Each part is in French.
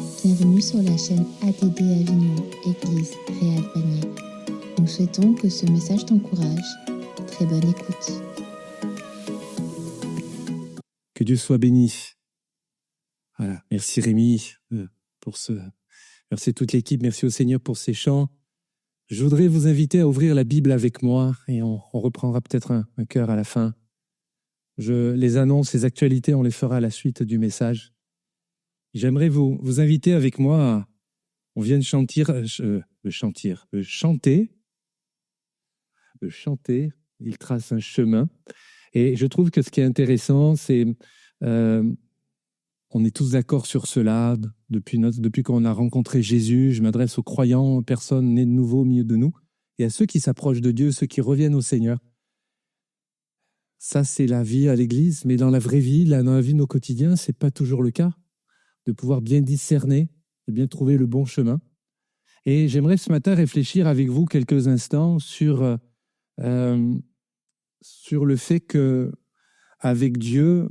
Bienvenue sur la chaîne ATD Avignon, Église Réal Panier. Nous souhaitons que ce message t'encourage. Très bonne écoute. Que Dieu soit béni. Voilà. Merci Rémi pour ce. Merci à toute l'équipe, merci au Seigneur pour ces chants. Je voudrais vous inviter à ouvrir la Bible avec moi et on reprendra peut-être un cœur à la fin. Les annonces, les actualités, on les fera à la suite du message. J'aimerais vous inviter avec moi on vient de chanter, il trace un chemin. Et je trouve que ce qui est intéressant, c'est on est tous d'accord sur cela depuis qu'on a rencontré Jésus. Je m'adresse aux croyants, personnes nées de nouveau au milieu de nous, et à ceux qui s'approchent de Dieu, ceux qui reviennent au Seigneur. Ça, c'est la vie à l'Église, mais dans la vraie vie, dans la vie de nos quotidiens, c'est pas toujours le cas, de pouvoir bien discerner, de bien trouver le bon chemin. Et j'aimerais ce matin réfléchir avec vous quelques instants sur le fait que avec Dieu,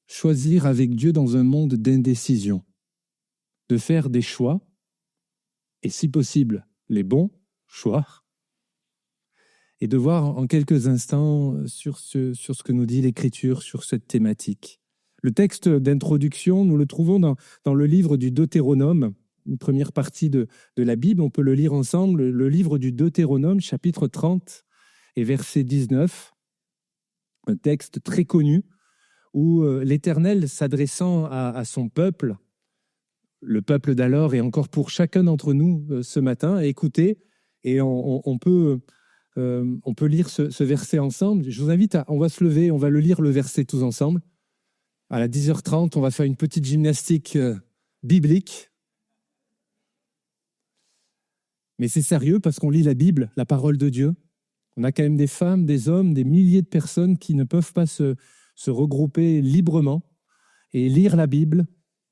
choisir avec Dieu dans un monde d'indécision, de faire des choix, et si possible, les bons choix, et de voir en quelques instants sur ce que nous dit l'Écriture sur cette thématique. Le texte d'introduction, nous le trouvons dans le livre du Deutéronome, une première partie de la Bible, on peut le lire ensemble, le livre du Deutéronome, chapitre 30 et verset 19, un texte très connu, où l'Éternel, s'adressant à son peuple, le peuple d'alors, et encore pour chacun d'entre nous ce matin, écoutez, et on peut lire ce verset ensemble. Je vous invite on va se lever, on va le lire le verset tous ensemble. À la 10h30, on va faire une petite gymnastique biblique. Mais c'est sérieux parce qu'on lit la Bible, la parole de Dieu. On a quand même des femmes, des hommes, des milliers de personnes qui ne peuvent pas se regrouper librement et lire la Bible.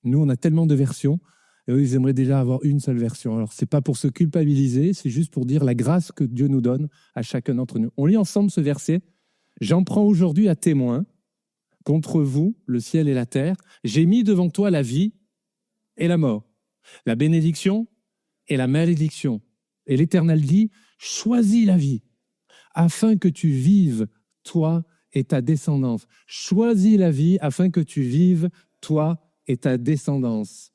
Nous, on a tellement de versions, et eux, ils aimeraient déjà avoir une seule version. Alors, ce n'est pas pour se culpabiliser, c'est juste pour dire la grâce que Dieu nous donne à chacun d'entre nous. On lit ensemble ce verset. « J'en prends aujourd'hui à témoin contre vous, le ciel et la terre. J'ai mis devant toi la vie et la mort, la bénédiction et la malédiction. Et l'Éternel dit, choisis la vie, afin que tu vives, toi et ta descendance. Choisis la vie afin que tu vives, toi et ta descendance. »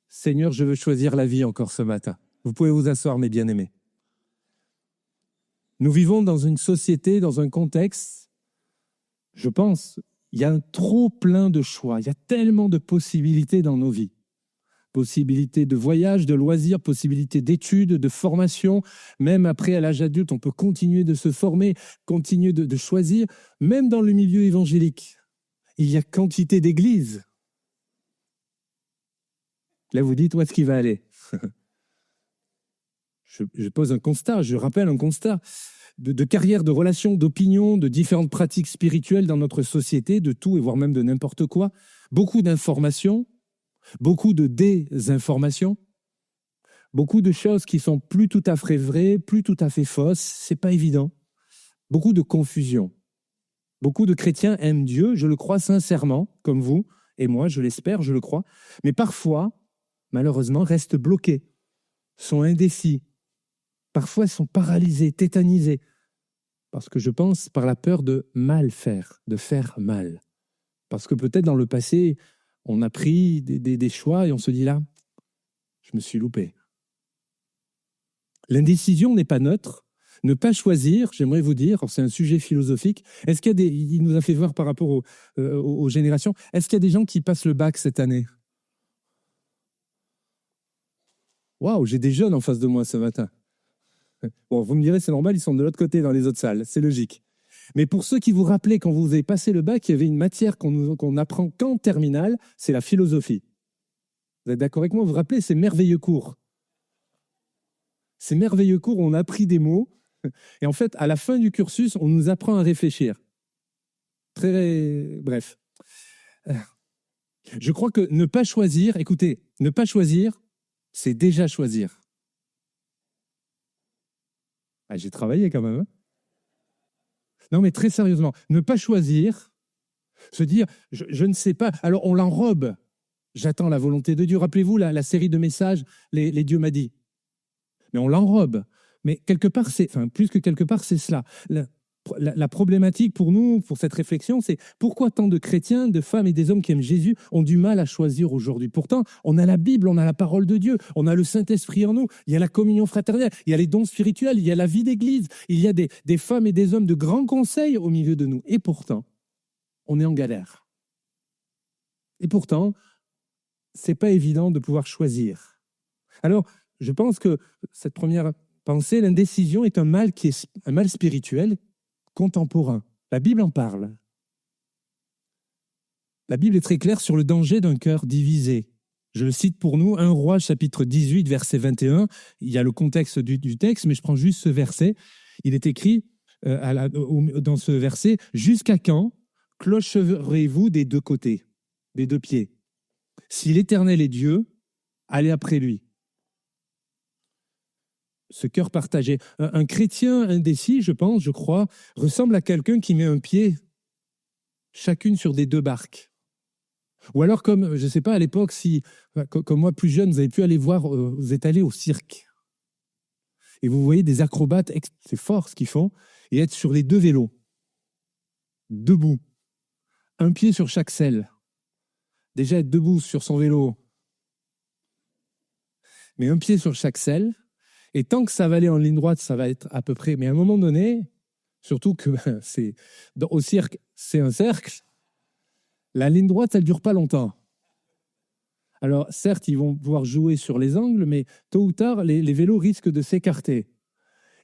Seigneur, je veux choisir la vie encore ce matin. Vous pouvez vous asseoir, mes bien-aimés. Nous vivons dans une société, dans un contexte, je pense, il y a un trop plein de choix. Il y a tellement de possibilités dans nos vies. Possibilités de voyage, de loisirs, possibilités d'études, de formation. Même après, à l'âge adulte, on peut continuer de se former, continuer de choisir. Même dans le milieu évangélique, il y a quantité d'églises. Là, vous dites, où est-ce qu'il va aller ? Je pose un constat, je rappelle un constat de carrière, de relations, d'opinions, de différentes pratiques spirituelles dans notre société, de tout et voire même de n'importe quoi. Beaucoup d'informations, beaucoup de désinformations, beaucoup de choses qui sont plus tout à fait vraies, plus tout à fait fausses, c'est pas évident. Beaucoup de confusion. Beaucoup de chrétiens aiment Dieu, je le crois sincèrement, comme vous et moi, je l'espère, je le crois, mais parfois, malheureusement, restent bloqués, sont indécis, parfois sont paralysés, tétanisés, parce que je pense par la peur de mal faire, de faire mal. Parce que peut-être dans le passé, on a pris des choix et on se dit là, je me suis loupé. L'indécision n'est pas neutre. Ne pas choisir, j'aimerais vous dire, c'est un sujet philosophique, est-ce qu'il y a il nous a fait voir par rapport aux générations, est-ce qu'il y a des gens qui passent le bac cette année ? Waouh, j'ai des jeunes en face de moi ce matin. Bon, vous me direz, c'est normal, ils sont de l'autre côté dans les autres salles, c'est logique. Mais pour ceux qui vous rappelaient, quand vous avez passé le bac, il y avait une matière qu'on apprend qu'en terminale, c'est la philosophie. Vous êtes d'accord avec moi ? Vous vous rappelez, c'est merveilleux cours. Ces merveilleux cours, on a appris des mots, et en fait, à la fin du cursus, on nous apprend à réfléchir. Très bref. Je crois que ne pas choisir, écoutez, ne pas choisir, c'est déjà choisir. Ah, j'ai travaillé quand même. Hein ? Non, mais très sérieusement, ne pas choisir, se dire, je ne sais pas. Alors, on l'enrobe J'attends la volonté de Dieu. Rappelez-vous la série de messages, les Dieu m'a dit. Mais on l'enrobe. Mais quelque part, plus que quelque part, c'est cela. La problématique pour nous, pour cette réflexion, c'est pourquoi tant de chrétiens, de femmes et des hommes qui aiment Jésus ont du mal à choisir aujourd'hui. Pourtant, on a la Bible, on a la parole de Dieu, on a le Saint-Esprit en nous, il y a la communion fraternelle, il y a les dons spirituels, il y a la vie d'église, il y a des femmes et des hommes de grands conseils au milieu de nous. Et pourtant, on est en galère. Et pourtant, c'est pas évident de pouvoir choisir. Alors, je pense que cette première pensée, l'indécision est un mal qui est un mal spirituel, contemporain. La Bible en parle. La Bible est très claire sur le danger d'un cœur divisé. Je le cite pour nous, 1 Roi, chapitre 18, verset 21. Il y a le contexte du texte, mais je prends juste ce verset. Il est écrit dans ce verset, « Jusqu'à quand clocherez-vous des deux côtés, des deux pieds? Si l'Éternel est Dieu, allez après lui. » Ce cœur partagé. Un chrétien indécis, je crois, ressemble à quelqu'un qui met un pied chacune sur des deux barques. Ou alors comme, je ne sais pas, à l'époque, comme moi plus jeune, vous avez pu aller voir, vous êtes allé au cirque. Et vous voyez des acrobates, c'est fort ce qu'ils font, et être sur les deux vélos, debout, un pied sur chaque selle. Déjà être debout sur son vélo, mais un pied sur chaque selle. Et tant que ça va aller en ligne droite, ça va être à peu près. Mais à un moment donné, surtout que au cirque, c'est un cercle, la ligne droite, elle ne dure pas longtemps. Alors, certes, ils vont pouvoir jouer sur les angles, mais tôt ou tard, les vélos risquent de s'écarter.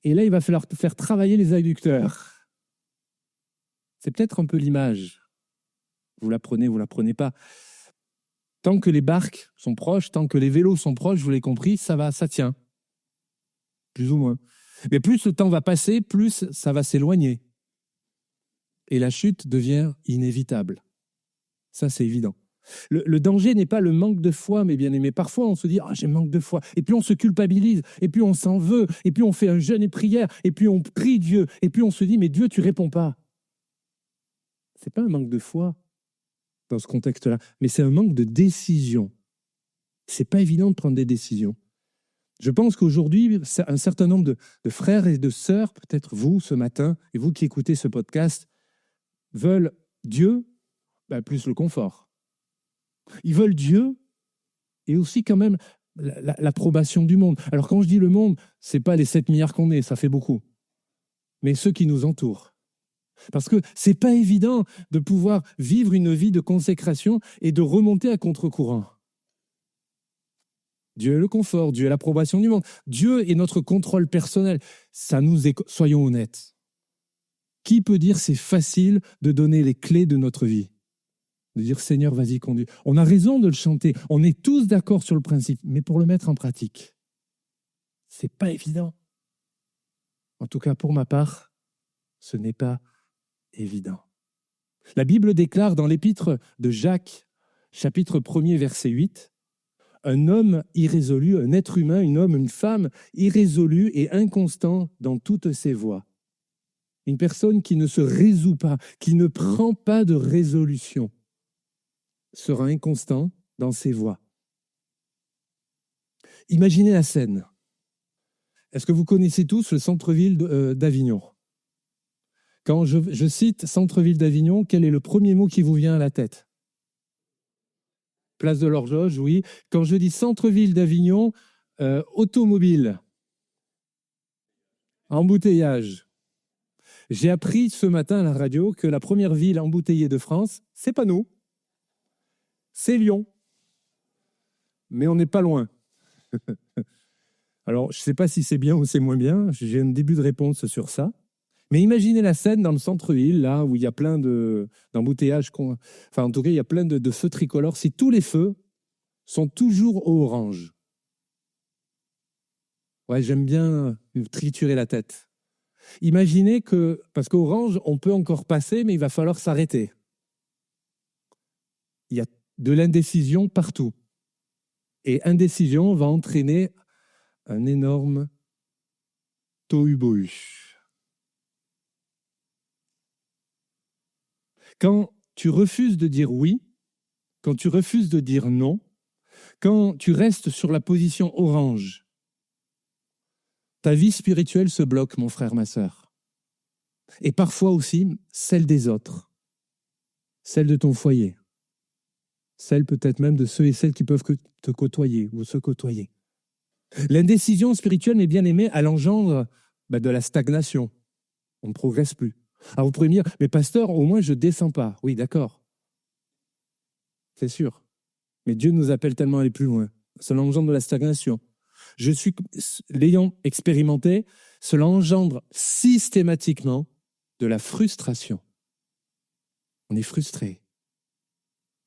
Et là, il va falloir faire travailler les adducteurs. C'est peut-être un peu l'image. Vous la prenez pas. Tant que les barques sont proches, tant que les vélos sont proches, vous l'avez compris, ça tient. Plus ou moins. Mais plus le temps va passer, plus ça va s'éloigner. Et la chute devient inévitable. Ça, c'est évident. Le danger n'est pas le manque de foi, mes bien-aimés. Parfois, on se dit « Ah, j'ai manque de foi ». Et puis, on se culpabilise. Et puis, on s'en veut. Et puis, on fait un jeûne et prière. Et puis, on prie Dieu. Et puis, on se dit « Mais Dieu, tu réponds pas ». C'est pas un manque de foi dans ce contexte-là, mais c'est un manque de décision. C'est pas évident de prendre des décisions. Je pense qu'aujourd'hui, un certain nombre de frères et de sœurs, peut-être vous ce matin, et vous qui écoutez ce podcast, veulent Dieu, plus le confort. Ils veulent Dieu et aussi quand même l'approbation du monde. Alors quand je dis le monde, ce n'est pas les 7 milliards qu'on est, ça fait beaucoup, mais ceux qui nous entourent. Parce que ce n'est pas évident de pouvoir vivre une vie de consécration et de remonter à contre-courant. Dieu est le confort, Dieu est l'approbation du monde. Dieu est notre contrôle personnel. Soyons honnêtes. Qui peut dire c'est facile de donner les clés de notre vie? De dire Seigneur, vas-y, conduis. On a raison de le chanter. On est tous d'accord sur le principe. Mais pour le mettre en pratique, c'est pas évident. En tout cas, pour ma part, ce n'est pas évident. La Bible déclare dans l'épître de Jacques, chapitre 1er, verset 8, un homme irrésolu, un être humain, une femme irrésolue et inconstant dans toutes ses voies. Une personne qui ne se résout pas, qui ne prend pas de résolution, sera inconstant dans ses voies. Imaginez la scène. Est-ce que vous connaissez tous le centre-ville d'Avignon? Quand je cite centre-ville d'Avignon, quel est le premier mot qui vous vient à la tête? Place de l'Horloge, oui. Quand je dis centre-ville d'Avignon, automobile, embouteillage. J'ai appris ce matin à la radio que la première ville embouteillée de France, c'est pas nous, c'est Lyon. Mais on n'est pas loin. Alors, je ne sais pas si c'est bien ou c'est moins bien, j'ai un début de réponse sur ça. Mais imaginez la scène dans le centre-ville, là où il y a plein d'embouteillages, enfin en tout cas, il y a plein de feux tricolores. Si tous les feux sont toujours au orange. Ouais, j'aime bien triturer la tête. Imaginez que, parce qu'orange, on peut encore passer, mais il va falloir s'arrêter. Il y a de l'indécision partout. Et indécision va entraîner un énorme tohu-bohu. Quand tu refuses de dire oui, quand tu refuses de dire non, quand tu restes sur la position orange, ta vie spirituelle se bloque, mon frère, ma sœur. Et parfois aussi celle des autres, celle de ton foyer, celle peut-être même de ceux et celles qui peuvent te côtoyer ou se côtoyer. L'indécision spirituelle, mes bien-aimés, elle engendre de la stagnation. On ne progresse plus. Alors vous pourriez me dire, mais pasteur, au moins je ne descends pas. Oui, d'accord. C'est sûr. Mais Dieu nous appelle tellement à aller plus loin. Cela engendre de la stagnation. L'ayant expérimenté, cela engendre systématiquement de la frustration. On est frustré.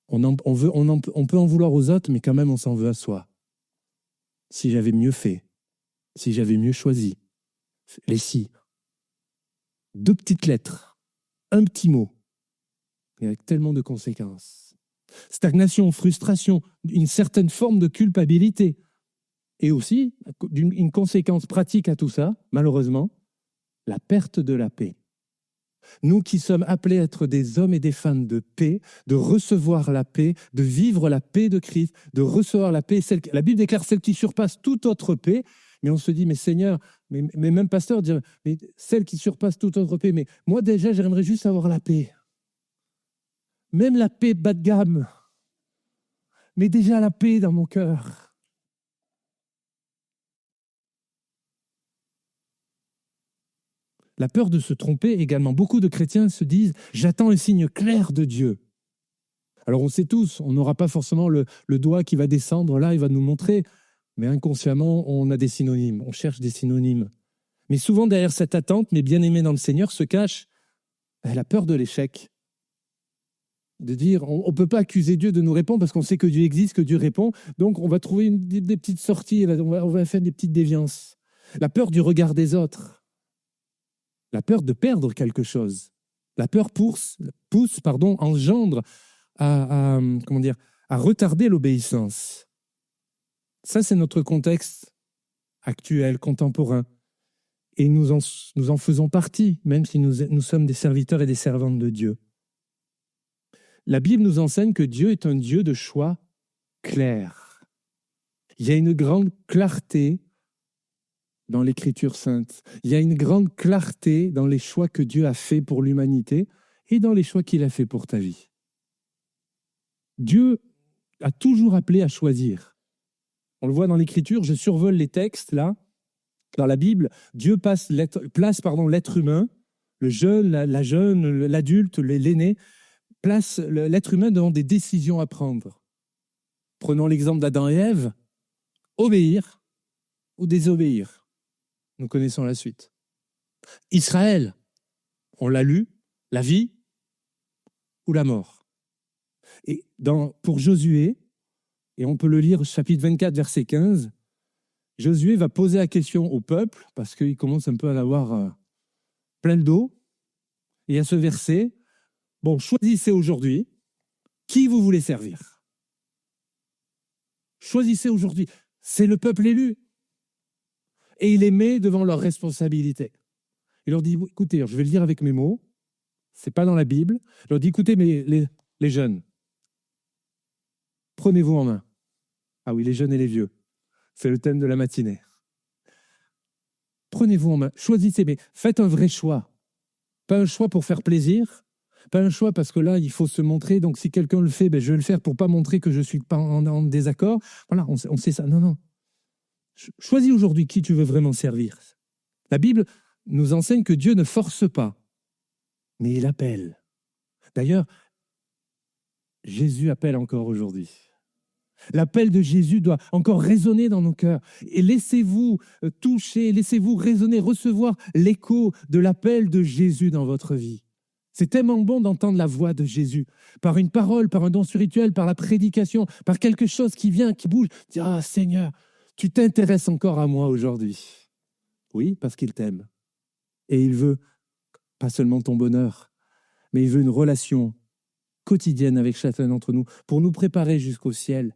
On peut en vouloir aux autres, mais quand même on s'en veut à soi. Si j'avais mieux fait, si j'avais mieux choisi, les si. 2 petites lettres, un petit mot, et avec tellement de conséquences. Stagnation, frustration, une certaine forme de culpabilité. Et aussi, une conséquence pratique à tout ça, malheureusement, la perte de la paix. Nous qui sommes appelés à être des hommes et des femmes de paix, de recevoir la paix, de vivre la paix de Christ, de recevoir la paix, la Bible déclare celle qui surpasse toute autre paix, mais on se dit, mais Seigneur, mais même pasteur dit, mais celle qui surpasse toute autre paix, mais moi déjà j'aimerais juste avoir la paix. Même la paix bas de gamme, mais déjà la paix dans mon cœur. La peur de se tromper également. Beaucoup de chrétiens se disent « j'attends un signe clair de Dieu ». Alors on sait tous, on n'aura pas forcément le doigt qui va descendre là, il va nous montrer, mais inconsciemment on a des synonymes, on cherche des synonymes. Mais souvent derrière cette attente, mes bien-aimés dans le Seigneur, se cache la peur de l'échec. De dire, on ne peut pas accuser Dieu de nous répondre parce qu'on sait que Dieu existe, que Dieu répond, donc on va trouver des petites sorties, on va faire des petites déviances. La peur du regard des autres. La peur de perdre quelque chose. La peur engendre à retarder l'obéissance. Ça, c'est notre contexte actuel, contemporain. Et nous en faisons partie, même si nous sommes des serviteurs et des servantes de Dieu. La Bible nous enseigne que Dieu est un Dieu de choix clair. Il y a une grande clarté dans l'Écriture sainte. Il y a une grande clarté dans les choix que Dieu a faits pour l'humanité et dans les choix qu'il a faits pour ta vie. Dieu a toujours appelé à choisir. On le voit dans l'Écriture, je survole les textes là. Dans la Bible, Dieu place l'être humain, le jeune, la jeune, l'adulte, l'aîné, place l'être humain devant des décisions à prendre. Prenons l'exemple d'Adam et Ève, obéir ou désobéir. Nous connaissons la suite. Israël, on l'a lu, la vie ou la mort. Et pour Josué, et on peut le lire au chapitre 24, verset 15, Josué va poser la question au peuple, parce qu'il commence un peu à l'avoir plein le dos, et à ce verset, bon, choisissez aujourd'hui qui vous voulez servir. Choisissez aujourd'hui. C'est le peuple élu. Et il les met devant leurs responsabilités. Il leur dit, écoutez, je vais le dire avec mes mots, c'est pas dans la Bible. Il leur dit, écoutez, mais les jeunes, prenez-vous en main. Ah oui, les jeunes et les vieux, c'est le thème de la matinée. Prenez-vous en main, choisissez, mais faites un vrai choix. Pas un choix pour faire plaisir, pas un choix parce que là, il faut se montrer, donc si quelqu'un le fait, je vais le faire pour pas montrer que je suis pas en désaccord. Voilà, on sait ça. Non. Choisis aujourd'hui qui tu veux vraiment servir. La Bible nous enseigne que Dieu ne force pas, mais il appelle. D'ailleurs, Jésus appelle encore aujourd'hui. L'appel de Jésus doit encore résonner dans nos cœurs. Et laissez-vous toucher, laissez-vous résonner, recevoir l'écho de l'appel de Jésus dans votre vie. C'est tellement bon d'entendre la voix de Jésus, par une parole, par un don spirituel, par la prédication, par quelque chose qui vient, qui bouge. Dire, ah Seigneur, tu t'intéresses encore à moi aujourd'hui. Oui, parce qu'il t'aime. Et il veut pas seulement ton bonheur, mais il veut une relation quotidienne avec chacun d'entre nous pour nous préparer jusqu'au ciel.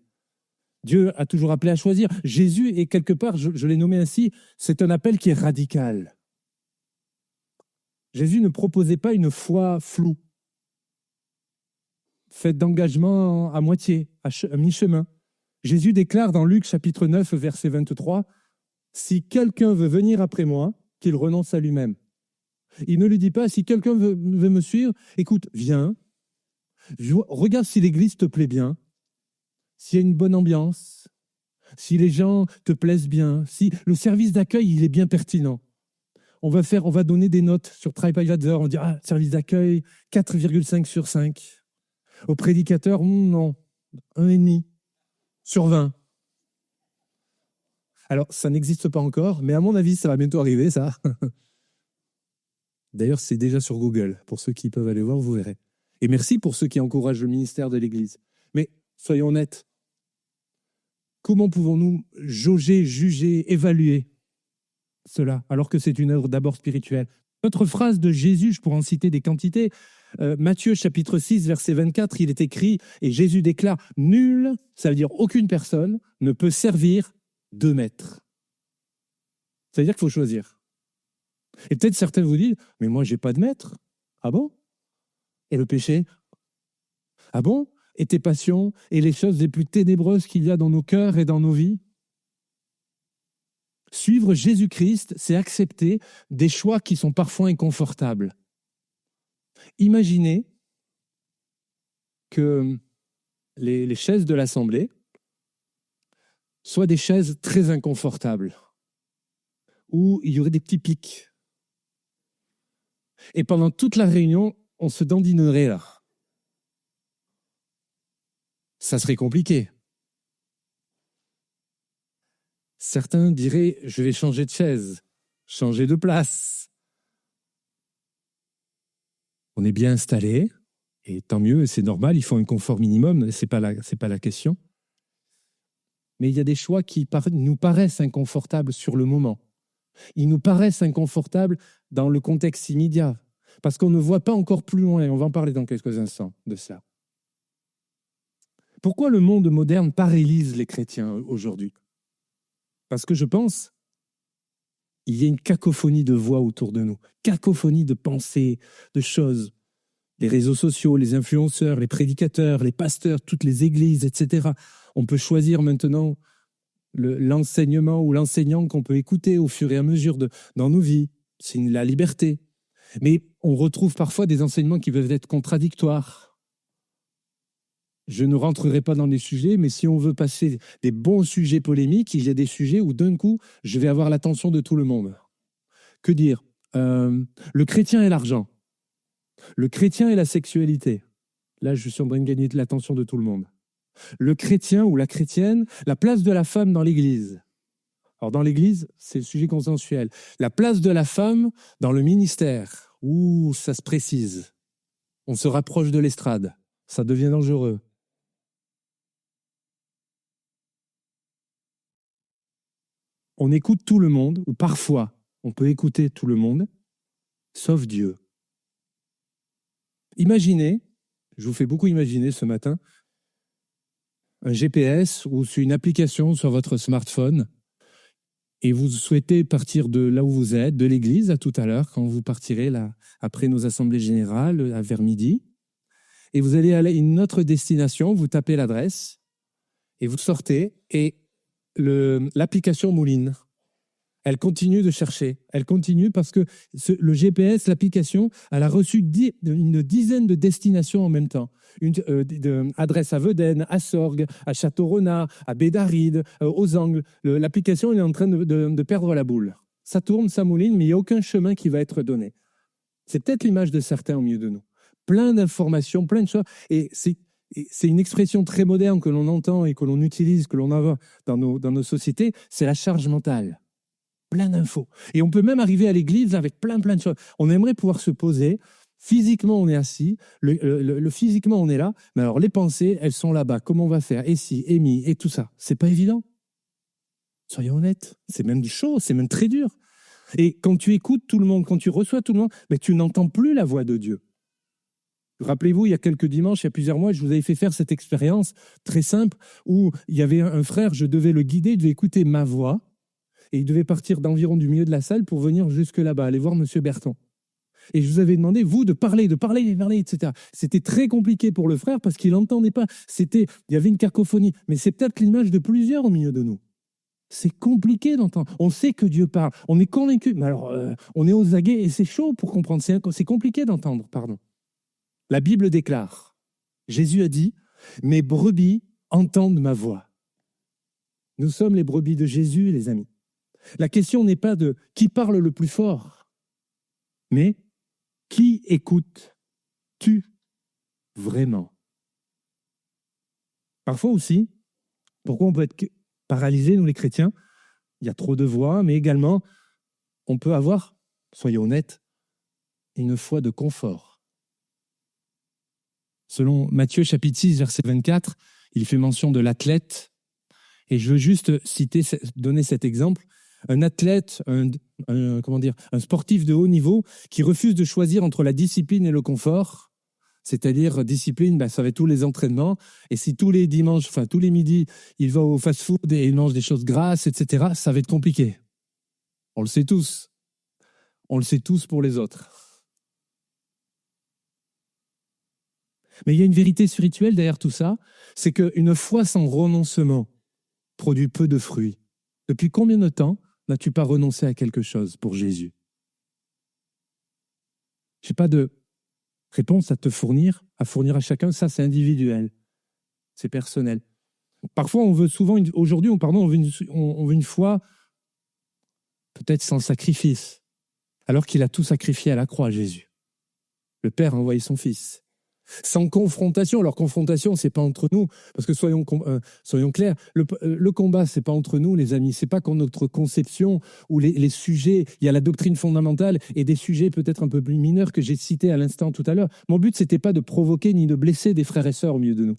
Dieu a toujours appelé à choisir. Jésus est quelque part, je l'ai nommé ainsi, c'est un appel qui est radical. Jésus ne proposait pas une foi floue. faites d'engagement à moitié, à mi-chemin. Jésus déclare dans Luc chapitre 9, verset 23, « Si quelqu'un veut venir après moi, qu'il renonce à lui-même. » Il ne lui dit pas, si quelqu'un veut me suivre, écoute, viens, regarde si l'église te plaît bien, s'il y a une bonne ambiance, si les gens te plaisent bien, si le service d'accueil il est bien pertinent. On va donner des notes sur TripAdvisor, on dit service d'accueil 4,5 sur 5. Au prédicateur, non, 1,5 sur 20. Alors, ça n'existe pas encore, mais à mon avis, ça va bientôt arriver, ça. D'ailleurs, c'est déjà sur Google. Pour ceux qui peuvent aller voir, vous verrez. Et merci pour ceux qui encouragent le ministère de l'Église. Mais soyons honnêtes, comment pouvons-nous jauger, juger, évaluer cela, alors que c'est une œuvre d'abord spirituelle? Notre phrase de Jésus, je pourrais en citer des quantités. Matthieu chapitre 6, verset 24, il est écrit, et Jésus déclare, « Nul, ça veut dire aucune personne, ne peut servir deux maîtres. » Ça veut dire qu'il faut choisir. Et peut-être certains vous disent, « Mais moi, je n'ai pas de maître. » Ah bon? Et le péché? Ah bon? Et tes passions et les choses les plus ténébreuses qu'il y a dans nos cœurs et dans nos vies? Suivre Jésus-Christ, c'est accepter des choix qui sont parfois inconfortables. Imaginez que les chaises de l'Assemblée soient des chaises très inconfortables, où il y aurait des petits pics. Et pendant toute la réunion, on se dandinerait là. Ça serait compliqué. Certains diraient, je vais changer de chaise, changer de place. On est bien installé, et tant mieux, c'est normal, il faut un confort minimum, c'est pas la question. Mais il y a des choix qui nous paraissent inconfortables sur le moment. Ils nous paraissent inconfortables dans le contexte immédiat, parce qu'on ne voit pas encore plus loin, on va en parler dans quelques instants de ça. Pourquoi le monde moderne paralysé les chrétiens aujourd'hui? Parce que je pense qu'il y a une cacophonie de voix autour de nous, cacophonie de pensées, de choses. Les réseaux sociaux, les influenceurs, les prédicateurs, les pasteurs, toutes les églises, etc. On peut choisir maintenant l'enseignement ou l'enseignant qu'on peut écouter au fur et à mesure dans nos vies. C'est la liberté. Mais on retrouve parfois des enseignements qui peuvent être contradictoires. Je ne rentrerai pas dans les sujets, mais si on veut passer des bons sujets polémiques, il y a des sujets où d'un coup, je vais avoir l'attention de tout le monde. Que dire? Le chrétien et l'argent. Le chrétien et la sexualité. Là, je suis en train de gagner l'attention de tout le monde. Le chrétien ou la chrétienne, la place de la femme dans l'Église. Alors dans l'Église, c'est le sujet consensuel. La place de la femme dans le ministère. Ouh, ça se précise. On se rapproche de l'estrade. Ça devient dangereux. On écoute tout le monde, ou parfois on peut écouter tout le monde, sauf Dieu. Imaginez, je vous fais beaucoup imaginer ce matin, un GPS ou une application sur votre smartphone et vous souhaitez partir de là où vous êtes, de l'église à tout à l'heure, quand vous partirez là, après nos assemblées générales, vers midi, et vous allez aller à une autre destination, vous tapez l'adresse et vous sortez et l'application mouline. Elle continue de chercher. Elle continue parce que le GPS, l'application, elle a reçu une dizaine de destinations en même temps. Adresse à Vedène, à Sorgues, à Château-Renard, à Bédaride, aux Angles. L'application est en train de perdre la boule. Ça tourne, ça mouline, mais il n'y a aucun chemin qui va être donné. C'est peut-être l'image de certains au milieu de nous. Plein d'informations, plein de choses. Et c'est une expression très moderne que l'on entend et que l'on utilise, que l'on a dans nos sociétés, c'est la charge mentale. Plein d'infos. Et on peut même arriver à l'église avec plein de choses. On aimerait pouvoir se poser. Physiquement, on est assis. Physiquement, on est là. Mais alors, les pensées, elles sont là-bas. Comment on va faire? Et si, et mi, et tout ça. C'est pas évident. Soyons honnêtes. C'est même chaud, c'est même très dur. Et quand tu écoutes tout le monde, quand tu reçois tout le monde, mais tu n'entends plus la voix de Dieu. Rappelez-vous, il y a quelques dimanches, il y a plusieurs mois, je vous avais fait faire cette expérience très simple où il y avait un frère, je devais le guider, il devait écouter ma voix et il devait partir d'environ du milieu de la salle pour venir jusque là-bas, aller voir M. Berton. Et je vous avais demandé, vous, de parler, etc. C'était très compliqué pour le frère parce qu'il n'entendait pas. Il y avait une cacophonie. Mais c'est peut-être l'image de plusieurs au milieu de nous. C'est compliqué d'entendre. On sait que Dieu parle. On est convaincu. Mais alors, on est aux aguets et c'est chaud pour comprendre. C'est compliqué d'entendre, pardon. La Bible déclare, Jésus a dit, « Mes brebis entendent ma voix ». Nous sommes les brebis de Jésus, les amis. La question n'est pas de qui parle le plus fort, mais qui écoutes-tu vraiment? Parfois aussi, pourquoi on peut être paralysés, nous les chrétiens? Il y a trop de voix, mais également, on peut avoir, soyons honnêtes, une foi de confort. Selon Matthieu chapitre 6, verset 24, il fait mention de l'athlète. Et je veux juste donner cet exemple. Un athlète, un sportif de haut niveau qui refuse de choisir entre la discipline et le confort, c'est-à-dire discipline, ça va être tous les entraînements, et si tous les dimanches, tous les midis, il va au fast-food et il mange des choses grasses, etc., ça va être compliqué. On le sait tous. On le sait tous pour les autres. Mais il y a une vérité spirituelle derrière tout ça, c'est qu'une foi sans renoncement produit peu de fruits. Depuis combien de temps n'as-tu pas renoncé à quelque chose pour Jésus? Je n'ai pas de réponse à te fournir, à chacun. Ça, c'est individuel. C'est personnel. Parfois, on veut une foi peut-être sans sacrifice, alors qu'il a tout sacrifié à la croix, Jésus. Le Père a envoyé son Fils. Sans confrontation. Alors, confrontation, c'est pas entre nous, parce que soyons clairs, le combat, c'est pas entre nous, les amis, c'est pas contre notre conception ou les sujets. Il y a la doctrine fondamentale et des sujets peut-être un peu plus mineurs que j'ai cités à l'instant tout à l'heure. Mon but, c'était pas de provoquer ni de blesser des frères et sœurs au milieu de nous.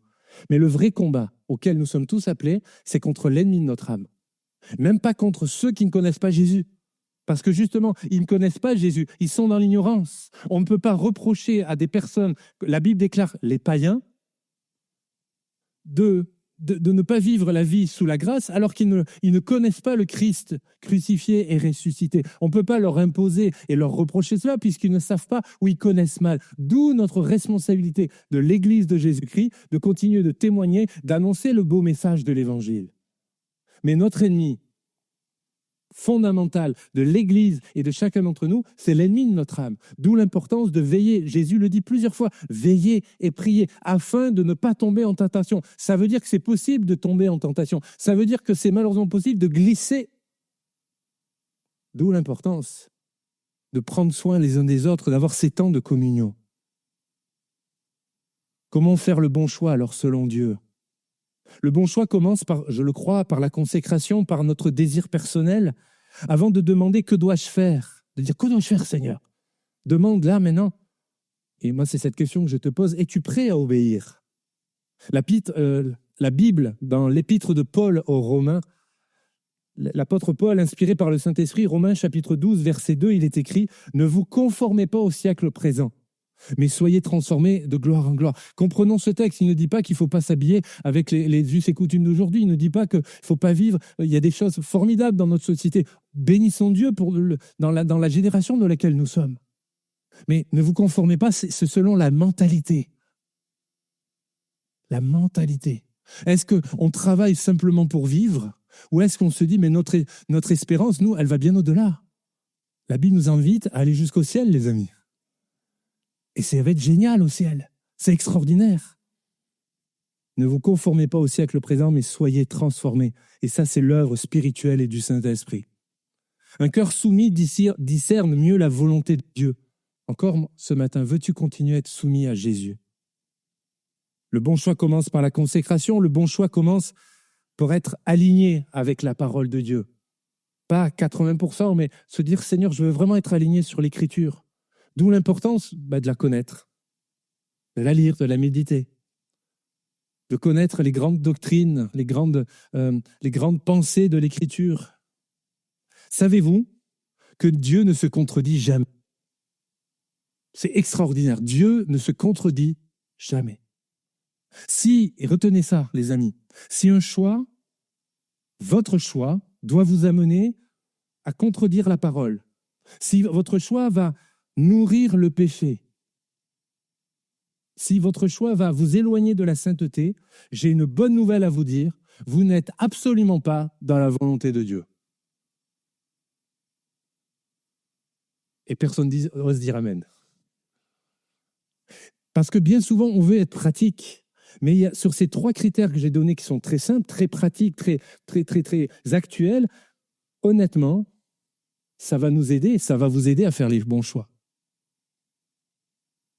Mais le vrai combat auquel nous sommes tous appelés, c'est contre l'ennemi de notre âme. Même pas contre ceux qui ne connaissent pas Jésus. Parce que justement, ils ne connaissent pas Jésus, ils sont dans l'ignorance. On ne peut pas reprocher à des personnes, la Bible déclare les païens, de ne pas vivre la vie sous la grâce alors qu'ils ne connaissent pas le Christ crucifié et ressuscité. On ne peut pas leur imposer et leur reprocher cela puisqu'ils ne savent pas ou ils connaissent mal. D'où notre responsabilité de l'Église de Jésus-Christ de continuer de témoigner, d'annoncer le beau message de l'Évangile. Mais notre ennemi fondamental de l'Église et de chacun d'entre nous, c'est l'ennemi de notre âme. D'où l'importance de veiller. Jésus le dit plusieurs fois, veiller et prier afin de ne pas tomber en tentation. Ça veut dire que c'est possible de tomber en tentation. Ça veut dire que c'est malheureusement possible de glisser. D'où l'importance de prendre soin les uns des autres, d'avoir ces temps de communion. Comment faire le bon choix alors selon Dieu? Le bon choix commence par, je le crois, par la consécration, par notre désir personnel, avant de demander que dois-je faire, de dire que dois-je faire, Seigneur? Demande là maintenant. Et moi, c'est cette question que je te pose. Es-tu prêt à obéir? La Bible, dans l'épître de Paul aux Romains, l'apôtre Paul, inspiré par le Saint-Esprit, Romains chapitre 12, verset 2, il est écrit « Ne vous conformez pas au siècle présent, mais soyez transformés de gloire en gloire. » Comprenons ce texte, il ne dit pas qu'il ne faut pas s'habiller avec les us et coutumes d'aujourd'hui, il ne dit pas qu'il ne faut pas vivre, il y a des choses formidables dans notre société. Bénissons Dieu dans la génération dans laquelle nous sommes. Mais ne vous conformez pas, c'est selon la mentalité. La mentalité. Est-ce qu'on travaille simplement pour vivre ou est-ce qu'on se dit, mais notre espérance, nous, elle va bien au-delà? La Bible nous invite à aller jusqu'au ciel, les amis. Et ça va être génial au ciel. C'est extraordinaire. Ne vous conformez pas au siècle présent, mais soyez transformés. Et ça, c'est l'œuvre spirituelle et du Saint-Esprit. Un cœur soumis discerne mieux la volonté de Dieu. Encore ce matin, veux-tu continuer à être soumis à Jésus? Le bon choix commence par la consécration. Le bon choix commence pour être aligné avec la parole de Dieu. Pas 80%, mais se dire, Seigneur, je veux vraiment être aligné sur l'Écriture. D'où l'importance de la connaître, de la lire, de la méditer, de connaître les grandes doctrines, les grandes pensées de l'Écriture. Savez-vous que Dieu ne se contredit jamais? C'est extraordinaire. Dieu ne se contredit jamais. Si, et retenez ça, les amis, si un choix, votre choix, doit vous amener à contredire la parole, si votre choix va nourrir le péché. Si votre choix va vous éloigner de la sainteté, j'ai une bonne nouvelle à vous dire, vous n'êtes absolument pas dans la volonté de Dieu. Et personne n'ose dire amen. Parce que bien souvent, on veut être pratique. Mais il y a, sur ces 3 critères que j'ai donnés qui sont très simples, très pratiques, très actuels, honnêtement, ça va nous aider, ça va vous aider à faire les bons choix.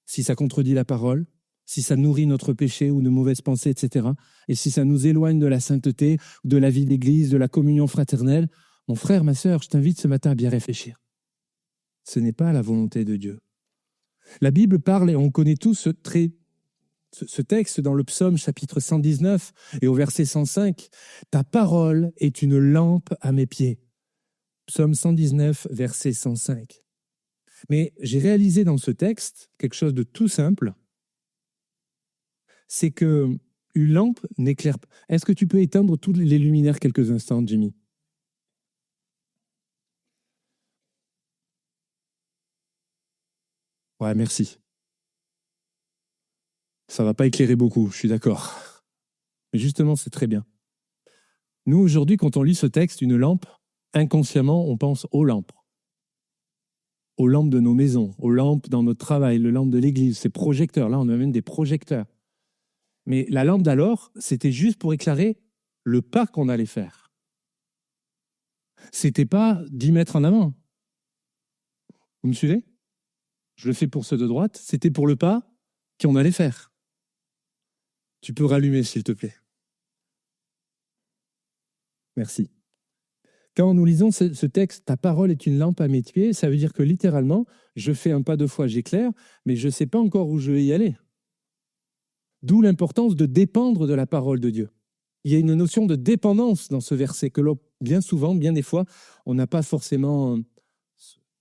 Si ça contredit la parole, si ça nourrit notre péché ou de mauvaises pensées, etc., et si ça nous éloigne de la sainteté, de la vie d'église, de la communion fraternelle, mon frère, ma sœur, je t'invite ce matin à bien réfléchir. Ce n'est pas la volonté de Dieu. La Bible parle, et on connaît tous ce texte dans le psaume chapitre 119 et au verset 105, « Ta parole est une lampe à mes pieds ». Psaume 119, verset 105. Mais j'ai réalisé dans ce texte quelque chose de tout simple, c'est qu'une lampe n'éclaire pas. Est-ce que tu peux éteindre tous les luminaires quelques instants, Jimmy? Ouais, merci. Ça ne va pas éclairer beaucoup, je suis d'accord. Mais justement, c'est très bien. Nous, aujourd'hui, quand on lit ce texte, une lampe, inconsciemment, on pense aux lampes. Aux lampes de nos maisons, aux lampes dans notre travail, les lampes de l'église, ces projecteurs. Là, on a même des projecteurs. Mais la lampe d'alors, c'était juste pour éclairer le pas qu'on allait faire. C'était pas 10 mètres en avant. Vous me suivez? Je le fais pour ceux de droite. C'était pour le pas qu'on allait faire. Tu peux rallumer, s'il te plaît. Merci. Quand nous lisons ce texte, ta parole est une lampe à mes pieds, ça veut dire que littéralement, je fais un pas de foi, j'éclaire, mais je ne sais pas encore où je vais y aller. D'où l'importance de dépendre de la parole de Dieu. Il y a une notion de dépendance dans ce verset que bien souvent, bien des fois, on n'a pas forcément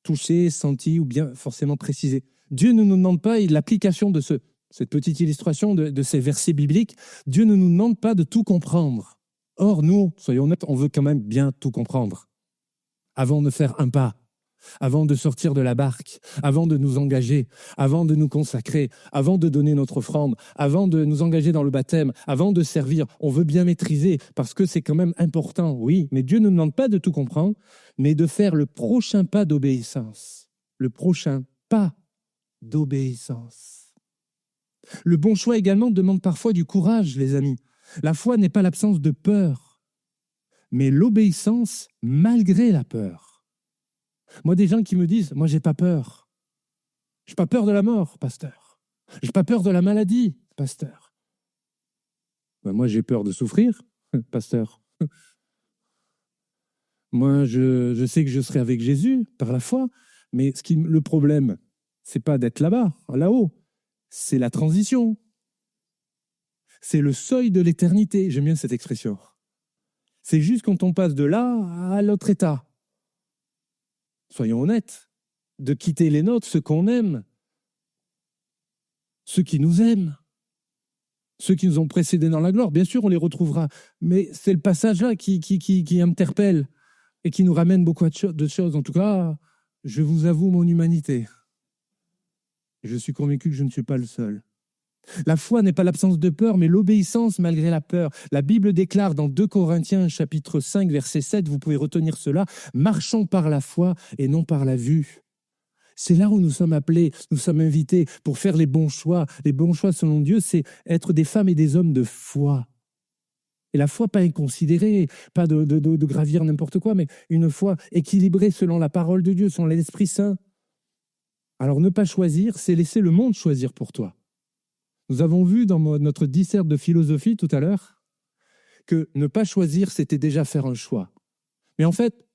touché, senti ou bien forcément précisé. Dieu ne nous demande pas, l'application de cette petite illustration de ces versets bibliques, Dieu ne nous demande pas de tout comprendre. Or, nous, soyons honnêtes, on veut quand même bien tout comprendre. Avant de faire un pas, avant de sortir de la barque, avant de nous engager, avant de nous consacrer, avant de donner notre offrande, avant de nous engager dans le baptême, avant de servir, on veut bien maîtriser parce que c'est quand même important, oui, mais Dieu ne nous demande pas de tout comprendre, mais de faire le prochain pas d'obéissance. Le prochain pas d'obéissance. Le bon choix également demande parfois du courage, les amis. La foi n'est pas l'absence de peur, mais l'obéissance malgré la peur. Moi, des gens qui me disent, moi, j'ai pas peur. J'ai pas peur de la mort, pasteur. J'ai pas peur de la maladie, pasteur. Ben, moi, j'ai peur de souffrir, pasteur. Moi, je sais que je serai avec Jésus par la foi, mais le problème, c'est pas d'être là-bas, là-haut. C'est la transition. C'est le seuil de l'éternité. J'aime bien cette expression. C'est juste quand on passe de là à l'autre état. Soyons honnêtes, de quitter les nôtres, ceux qu'on aime, ceux qui nous aiment, ceux qui nous ont précédés dans la gloire. Bien sûr, on les retrouvera, mais c'est le passage-là qui interpelle et qui nous ramène beaucoup de choses. En tout cas, je vous avoue mon humanité. Je suis convaincu que je ne suis pas le seul. La foi n'est pas l'absence de peur, mais l'obéissance malgré la peur. La Bible déclare dans 2 Corinthiens, chapitre 5, verset 7, vous pouvez retenir cela, « Marchons par la foi et non par la vue ». C'est là où nous sommes appelés, nous sommes invités pour faire les bons choix. Les bons choix selon Dieu, c'est être des femmes et des hommes de foi. Et la foi pas inconsidérée, pas de gravir n'importe quoi, mais une foi équilibrée selon la parole de Dieu, selon l'Esprit Saint. Alors ne pas choisir, c'est laisser le monde choisir pour toi. Nous avons vu dans notre disserte de philosophie tout à l'heure que ne pas choisir, c'était déjà faire un choix. Mais en fait,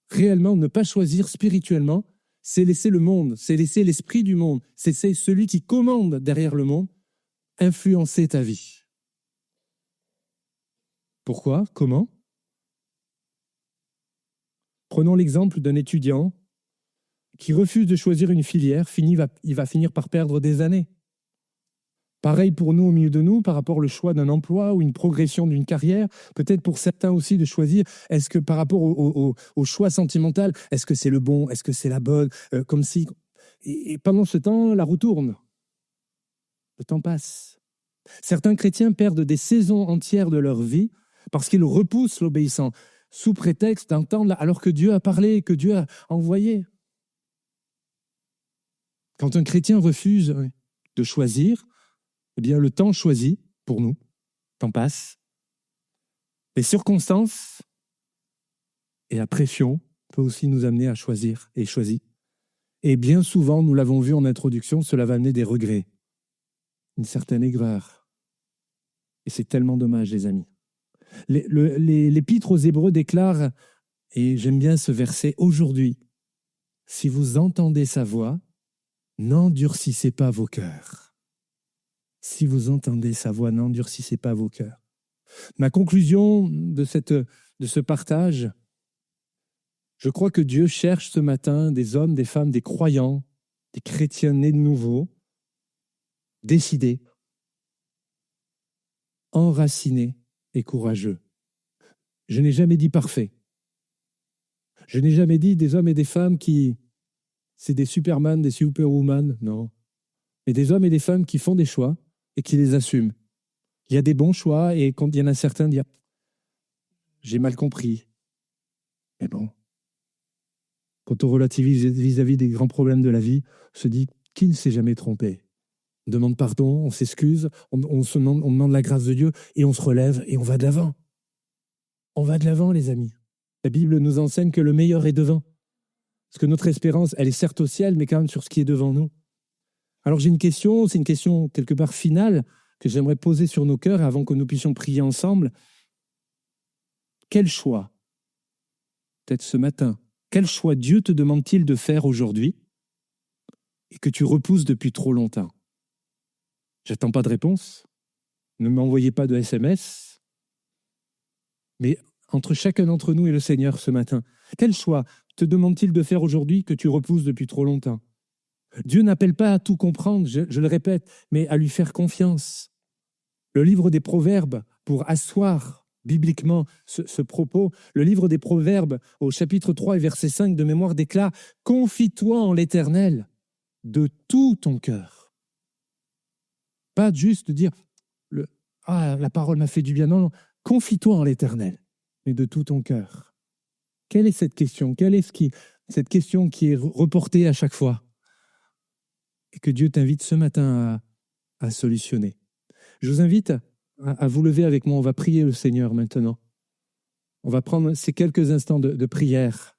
réellement, ne pas choisir spirituellement, c'est laisser le monde, c'est laisser l'esprit du monde, c'est celui qui commande derrière le monde, influencer ta vie. Pourquoi? Comment? Prenons l'exemple d'un étudiant qui refuse de choisir une filière, il va finir par perdre des années. Pareil pour nous, au milieu de nous, par rapport au choix d'un emploi ou une progression d'une carrière. Peut-être pour certains aussi de choisir, est-ce que par rapport au choix sentimental, est-ce que c'est le bon, est-ce que c'est la bonne, comme si... Et pendant ce temps, la roue tourne. Le temps passe. Certains chrétiens perdent des saisons entières de leur vie parce qu'ils repoussent l'obéissant, sous prétexte d'entendre alors que Dieu a parlé, que Dieu a envoyé. Quand un chrétien refuse de choisir, eh bien, le temps choisit pour nous. Le temps passe. Les circonstances et la pression peuvent aussi nous amener à choisir et choisir. Et bien souvent, nous l'avons vu en introduction, cela va amener des regrets, une certaine aigreur. Et c'est tellement dommage, les amis. L'Épître aux Hébreux déclare, et j'aime bien ce verset, « Aujourd'hui, si vous entendez sa voix, n'endurcissez pas vos cœurs. » Si vous entendez sa voix, n'endurcissez pas vos cœurs. Ma conclusion de ce partage, je crois que Dieu cherche ce matin des hommes, des femmes, des croyants, des chrétiens nés de nouveau, décidés, enracinés et courageux. Je n'ai jamais dit parfait. Je n'ai jamais dit des hommes et des femmes qui, c'est des superman, des superwoman, non. Mais des hommes et des femmes qui font des choix et qui les assument. Il y a des bons choix et quand il y en a certains qui disent « j'ai mal compris ». Mais bon, quand on relativise vis-à-vis des grands problèmes de la vie, on se dit « qui ne s'est jamais trompé ?» On demande pardon, on s'excuse, on demande la grâce de Dieu et on se relève et on va de l'avant. On va de l'avant, les amis. La Bible nous enseigne que le meilleur est devant. Parce que notre espérance, elle est certes au ciel, mais quand même sur ce qui est devant nous. Alors j'ai une question, c'est une question quelque part finale que j'aimerais poser sur nos cœurs avant que nous puissions prier ensemble. Quel choix, peut-être ce matin, quel choix Dieu te demande-t-il de faire aujourd'hui et que tu repousses depuis trop longtemps? J'attends pas de réponse, ne m'envoyez pas de SMS, mais entre chacun d'entre nous et le Seigneur ce matin, quel choix te demande-t-il de faire aujourd'hui que tu repousses depuis trop longtemps? Dieu n'appelle pas à tout comprendre, je le répète, mais à lui faire confiance. Le livre des Proverbes, pour asseoir bibliquement ce propos, le livre des Proverbes, au chapitre 3 et verset 5 de mémoire, déclare « Confie-toi en l'Éternel de tout ton cœur ». Pas juste de dire « Ah, la parole m'a fait du bien ». Non, non, confie-toi en l'Éternel, mais de tout ton cœur. Quelle est cette question? Quelle est cette question qui est reportée à chaque fois et que Dieu t'invite ce matin à solutionner? Je vous invite à vous lever avec moi. On va prier le Seigneur maintenant. On va prendre ces quelques instants de prière.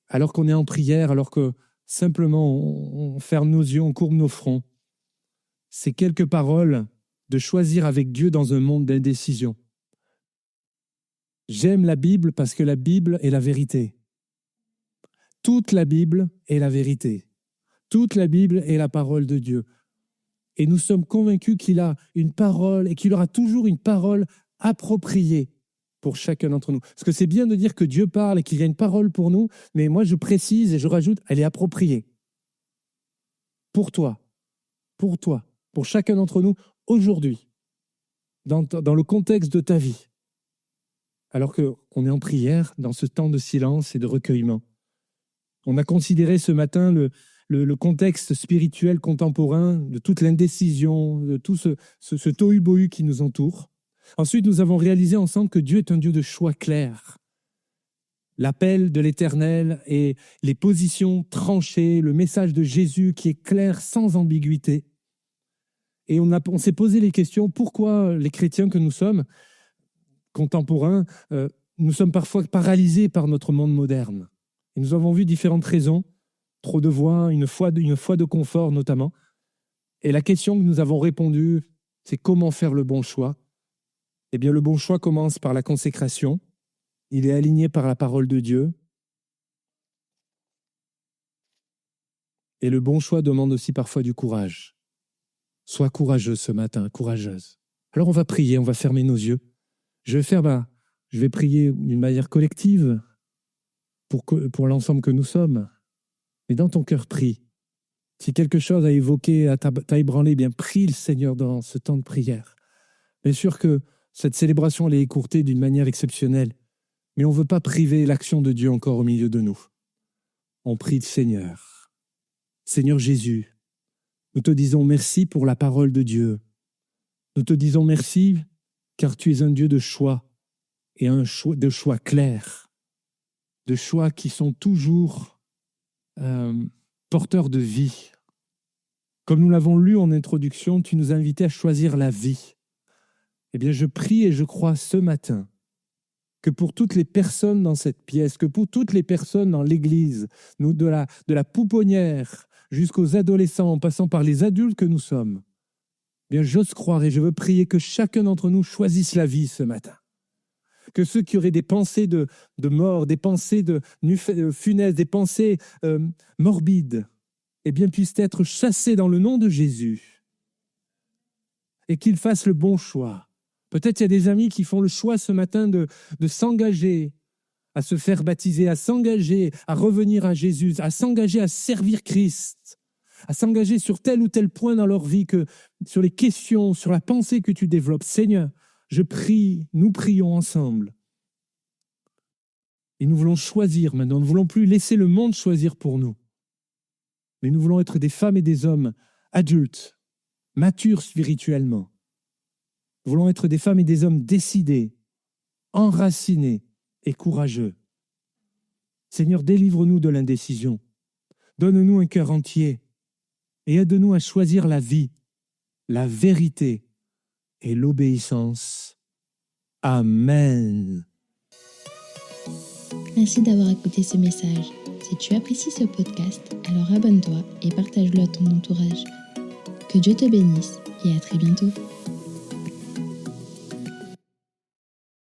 Alors qu'on est en prière, alors que simplement on ferme nos yeux, on courbe nos fronts, ces quelques paroles de choisir avec Dieu dans un monde d'indécision. J'aime la Bible parce que la Bible est la vérité. Toute la Bible est la vérité. Toute la Bible est la parole de Dieu. Et nous sommes convaincus qu'il a une parole et qu'il aura toujours une parole appropriée pour chacun d'entre nous. Parce que c'est bien de dire que Dieu parle et qu'il y a une parole pour nous, mais moi je précise et je rajoute, elle est appropriée. Pour toi, pour chacun d'entre nous, aujourd'hui, dans le contexte de ta vie, alors qu'on est en prière, dans ce temps de silence et de recueillement. On a considéré ce matin le contexte spirituel contemporain, de toute l'indécision, de tout ce tohu-bohu qui nous entoure. Ensuite, nous avons réalisé ensemble que Dieu est un Dieu de choix clairs. L'appel de l'Éternel et les positions tranchées, le message de Jésus qui est clair, sans ambiguïté. Et on s'est posé les questions, pourquoi les chrétiens que nous sommes, contemporains, nous sommes parfois paralysés par notre monde moderne. Et nous avons vu différentes raisons, trop de voix, une foi de confort notamment. Et la question que nous avons répondu, c'est comment faire le bon choix? Eh bien, le bon choix commence par la consécration. Il est aligné par la parole de Dieu. Et le bon choix demande aussi parfois du courage. Sois courageux ce matin, courageuse. Alors on va prier, on va fermer nos yeux. Je vais prier d'une manière collective pour l'ensemble que nous sommes. Mais dans ton cœur, prie. Si quelque chose a évoqué, t'a ébranlé, eh bien prie le Seigneur dans ce temps de prière. Bien sûr que cette célébration elle est écourtée d'une manière exceptionnelle, mais on ne veut pas priver l'action de Dieu encore au milieu de nous. On prie le Seigneur. Seigneur Jésus, nous te disons merci pour la parole de Dieu. Nous te disons merci car tu es un Dieu de choix et de choix clairs, de choix qui sont toujours porteurs de vie. Comme nous l'avons lu en introduction, tu nous as invités à choisir la vie. Eh bien, je prie et je crois ce matin que pour toutes les personnes dans cette pièce, que pour toutes les personnes dans l'Église, nous de la pouponnière jusqu'aux adolescents, en passant par les adultes que nous sommes, eh bien, j'ose croire et je veux prier que chacun d'entre nous choisisse la vie ce matin. Que ceux qui auraient des pensées de mort, des pensées funèses, des pensées morbides, eh bien, puissent être chassés dans le nom de Jésus et qu'ils fassent le bon choix. Peut-être il y a des amis qui font le choix ce matin de s'engager, à se faire baptiser, à s'engager, à revenir à Jésus, à s'engager à servir Christ, à s'engager sur tel ou tel point dans leur vie, sur les questions, sur la pensée que tu développes. Seigneur, je prie, nous prions ensemble. Et nous voulons choisir maintenant, nous ne voulons plus laisser le monde choisir pour nous. Mais nous voulons être des femmes et des hommes adultes, matures spirituellement. Nous voulons être des femmes et des hommes décidés, enracinés et courageux. Seigneur, délivre-nous de l'indécision. Donne-nous un cœur entier et aide-nous à choisir la vie, la vérité et l'obéissance. Amen. Merci d'avoir écouté ce message. Si tu apprécies ce podcast, alors abonne-toi et partage-le à ton entourage. Que Dieu te bénisse et à très bientôt.